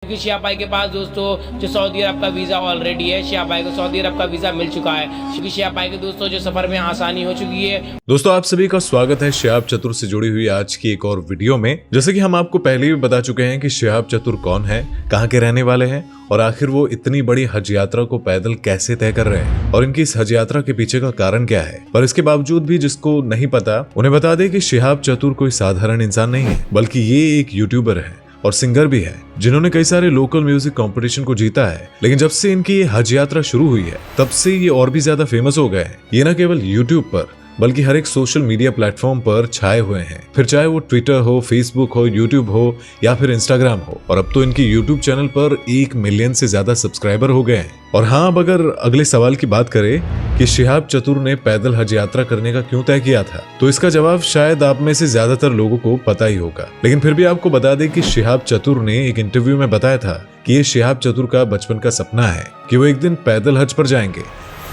क्योंकि शिहाब भाई के पास दोस्तों जो सऊदी अरब का वीज़ा ऑलरेडी है। शिहाब भाई को सऊदी अरब का वीज़ा मिल चुका है, क्योंकि शिहाब भाई के दोस्तों जो सफ़र में आसानी हो चुकी है। दोस्तों आप सभी का स्वागत है शिहाब चतुर से जुड़ी हुई आज की एक और वीडियो में। जैसे कि हम आपको पहले भी बता चुके हैं कि शिहाब चतुर कौन है, कहाँ के रहने वाले हैं और आखिर वो इतनी बड़ी हज यात्रा को पैदल कैसे तय कर रहे हैं और इनकी इस हज यात्रा के पीछे का कारण क्या है। पर इसके बावजूद भी जिसको नहीं पता उन्हें बता दे कि शिहाब चतुर कोई साधारण इंसान नहीं है, बल्कि ये एक यूट्यूबर है और सिंगर भी है जिन्होंने कई सारे लोकल म्यूजिक कंपटीशन को जीता है। लेकिन जब से इनकी ये हज यात्रा शुरू हुई है तब से ये और भी ज्यादा फेमस हो गए हैं। ये न केवल यूट्यूब पर बल्कि हर एक सोशल मीडिया प्लेटफॉर्म पर छाए हुए हैं, फिर चाहे वो ट्विटर हो, फेसबुक हो, यूट्यूब हो या फिर इंस्टाग्राम हो। और अब तो इनकी यूट्यूब चैनल पर 1 मिलियन से ज्यादा सब्सक्राइबर हो गए हैं। और हाँ, अब अगर अगले सवाल की बात करें कि शिहाब चतुर ने पैदल हज यात्रा करने का क्यों तय किया था, तो इसका जवाब शायद आप में से ज्यादातर लोगों को पता ही होगा। लेकिन फिर भी आपको बता दें कि शिहाब चतुर ने एक इंटरव्यू में बताया था कि ये शिहाब चतुर का बचपन का सपना है कि वो एक दिन पैदल हज पर जाएंगे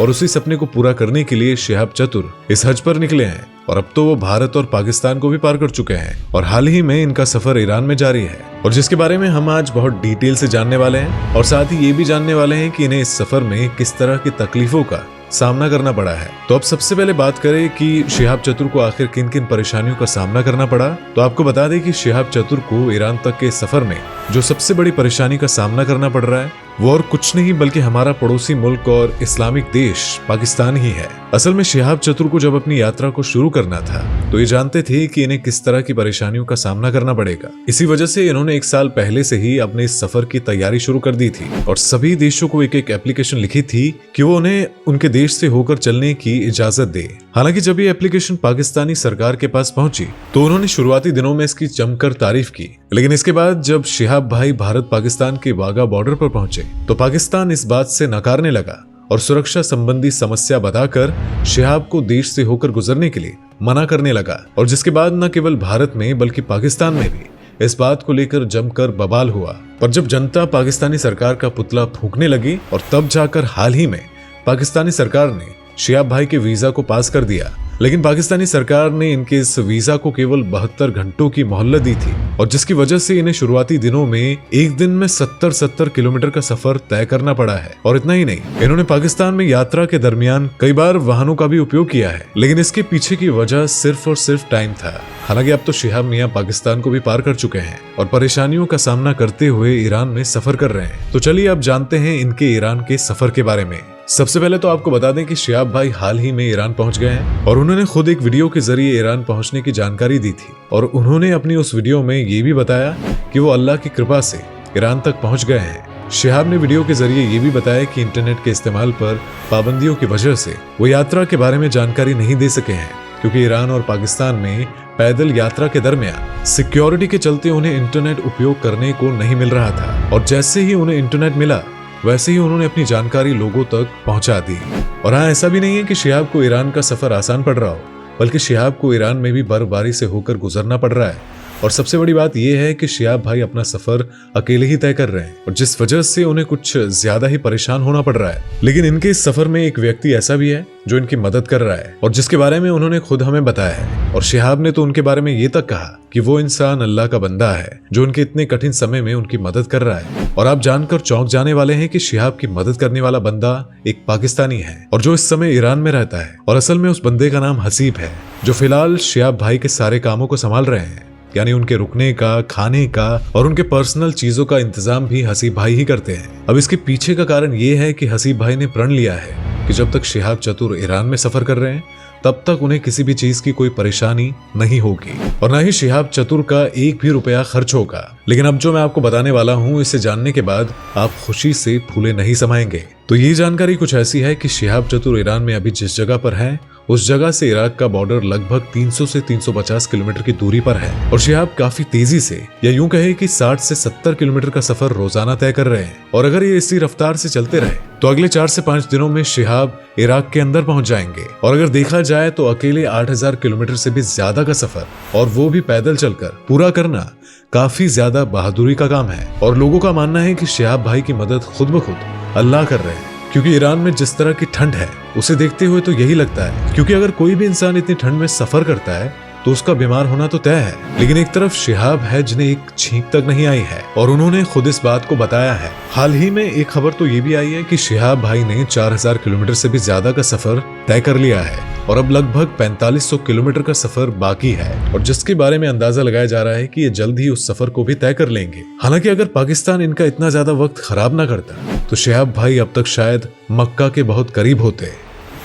और उसी सपने को पूरा करने के लिए शिहाब चतुर इस हज पर निकले हैं। और अब तो वो भारत और पाकिस्तान को भी पार कर चुके हैं और हाल ही में इनका सफर ईरान में जारी है, और जिसके बारे में हम आज बहुत डिटेल से जानने वाले हैं। और साथ ही ये भी जानने वाले हैं कि इन्हें इस सफर में किस तरह की तकलीफों का सामना करना पड़ा है। तो अब सबसे पहले बात करें कि शिहाब चतुर को आखिर किन किन परेशानियों का सामना करना पड़ा। तो आपको बता दें कि शिहाब चतुर को ईरान तक के सफर में जो सबसे बड़ी परेशानी का सामना करना पड़ रहा है वो और कुछ नहीं बल्कि हमारा पड़ोसी मुल्क और इस्लामिक देश पाकिस्तान ही है। असल में शिहाब चतुर को जब अपनी यात्रा को शुरू करना था तो ये जानते थे कि इन्हें किस तरह की परेशानियों का सामना करना पड़ेगा। इसी वजह से इन्होंने 1 साल पहले से ही अपने इस सफर की तैयारी शुरू कर दी थी और सभी देशों को एक एप्लीकेशन लिखी थी कि वो उन्हें उनके देश से होकर चलने की इजाजत दे। हालांकि जब ये एप्लीकेशन पाकिस्तानी सरकार के पास पहुंची तो उन्होंने शुरुआती दिनों में इसकी जमकर तारीफ की। लेकिन इसके बाद जब शिहाब भाई भारत पाकिस्तान के वाघा बॉर्डर पर पहुंचे तो पाकिस्तान इस बात से नकारने लगा और सुरक्षा संबंधी समस्या बताकर शिहाब को देश से होकर गुजरने के लिए मना करने लगा। और जिसके बाद न केवल भारत में बल्कि पाकिस्तान में भी इस बात को लेकर जमकर बवाल हुआ। पर जब जनता पाकिस्तानी सरकार का पुतला फूंकने लगी और तब जाकर हाल ही में पाकिस्तानी सरकार ने शिहाब भाई के वीजा को पास कर दिया। लेकिन पाकिस्तानी सरकार ने इनके इस वीजा को केवल 72 घंटों की मोहलत दी थी और जिसकी वजह से इन्हें शुरुआती दिनों में एक दिन में 70 किलोमीटर का सफर तय करना पड़ा है। और इतना ही नहीं, इन्होंने पाकिस्तान में यात्रा के दरमियान कई बार वाहनों का भी उपयोग किया है। लेकिन इसके पीछे की वजह सिर्फ और सिर्फ टाइम था। हालांकि अब तो शिहाब मियां पाकिस्तान को भी पार कर चुके हैं और परेशानियों का सामना करते हुए ईरान में सफर कर रहे हैं। तो चलिए अब जानते हैं इनके ईरान के सफर के बारे में। सबसे पहले तो आपको बता दें कि शिहाब भाई हाल ही में ईरान पहुंच गए हैं और उन्होंने खुद एक वीडियो के जरिए ईरान पहुंचने की जानकारी दी थी। और उन्होंने अपनी उस वीडियो में ये भी बताया कि वो अल्लाह की कृपा से ईरान तक पहुंच गए हैं। शिहाब ने वीडियो के जरिए ये भी बताया कि इंटरनेट के इस्तेमाल पर पाबंदियों की वजह से वो यात्रा के बारे में जानकारी नहीं दे सके हैं, क्योंकि ईरान और पाकिस्तान में पैदल यात्रा के दरमियान सिक्योरिटी के चलते उन्हें इंटरनेट उपयोग करने को नहीं मिल रहा था। और जैसे ही उन्हें इंटरनेट मिला वैसे ही उन्होंने अपनी जानकारी लोगों तक पहुंचा दी। और हाँ, ऐसा भी नहीं है कि शिहाब को ईरान का सफर आसान पड़ रहा हो, बल्कि शिहाब को ईरान में भी बर्फबारी से होकर गुजरना पड़ रहा है। और सबसे बड़ी बात यह है कि शिहाब भाई अपना सफर अकेले ही तय कर रहे हैं और जिस वजह से उन्हें कुछ ज्यादा ही परेशान होना पड़ रहा है। लेकिन इनके इस सफर में एक व्यक्ति ऐसा भी है जो इनकी मदद कर रहा है और जिसके बारे में उन्होंने खुद हमें बताया है। और शिहाब ने तो उनके बारे में ये तक कहा कि वो इंसान अल्लाह का बंदा है जो उनके इतने कठिन समय में उनकी मदद कर रहा है। और आप जानकर चौंक जाने वाले हैं कि शिहाब की मदद करने वाला बंदा एक पाकिस्तानी है और जो इस समय ईरान में रहता है। और असल में उस बंदे का नाम हसीब है, जो फिलहाल शिहाब भाई के सारे कामों को संभाल रहे हैं, यानी उनके रुकने का, खाने का और उनके पर्सनल चीजों का इंतजाम भी हसीब भाई ही करते हैं। अब इसके पीछे का कारण ये है कि हसीब भाई ने प्रण लिया है कि जब तक शिहाब चतुर ईरान में सफर कर रहे हैं तब तक उन्हें किसी भी चीज की कोई परेशानी नहीं होगी और ना ही शिहाब चतुर का 1 भी रुपया खर्च होगा। लेकिन अब जो मैं आपको बताने वाला हूँ, इसे जानने के बाद आप खुशी से फूले नहीं समाएंगे। तो ये जानकारी कुछ ऐसी है कि शिहाब चतुर ईरान में अभी जिस जगह पर है उस जगह से इराक का बॉर्डर लगभग 300 से 350 किलोमीटर की दूरी पर है और शिहाब काफी तेजी से, या यूं कहे कि 60 से 70 किलोमीटर का सफर रोजाना तय कर रहे हैं। और अगर ये इसी रफ्तार से चलते रहे तो अगले 4 से 5 दिनों में शिहाब इराक के अंदर पहुंच जाएंगे। और अगर देखा जाए तो अकेले 8000 किलोमीटर से भी ज्यादा का सफर, और वो भी पैदल चलकर, पूरा करना काफी ज्यादा बहादुरी का काम है। और लोगों का मानना है कि शिहाब भाई की मदद खुद ब खुद अल्लाह कर रहे हैं, क्योंकि ईरान में जिस तरह की ठंड है उसे देखते हुए तो यही लगता है, क्योंकि अगर कोई भी इंसान इतनी ठंड में सफर करता है तो उसका बीमार होना तो तय है। लेकिन एक तरफ शिहाब है जिन्हें एक छींक तक नहीं आई है और उन्होंने खुद इस बात को बताया है। हाल ही में एक खबर तो ये भी आई है कि शिहाब भाई ने 4000 किलोमीटर से भी ज्यादा का सफर तय कर लिया है और अब लगभग 4500 किलोमीटर का सफर बाकी है, और जिसके बारे में अंदाजा लगाया जा रहा है कि ये जल्द ही उस सफर को भी तय कर लेंगे। हालांकि अगर पाकिस्तान इनका इतना ज्यादा वक्त खराब ना करता तो शिहाब भाई अब तक शायद मक्का के बहुत करीब होते।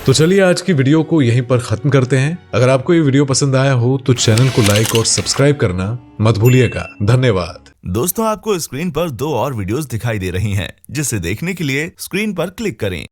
तो चलिए आज की वीडियो को यहीं पर खत्म करते हैं। अगर आपको ये वीडियो पसंद आया हो तो चैनल को लाइक और सब्सक्राइब करना मत भूलिएगा। धन्यवाद। दोस्तों, आपको स्क्रीन पर 2 और वीडियोस दिखाई दे रही हैं, जिसे देखने के लिए स्क्रीन पर क्लिक करें।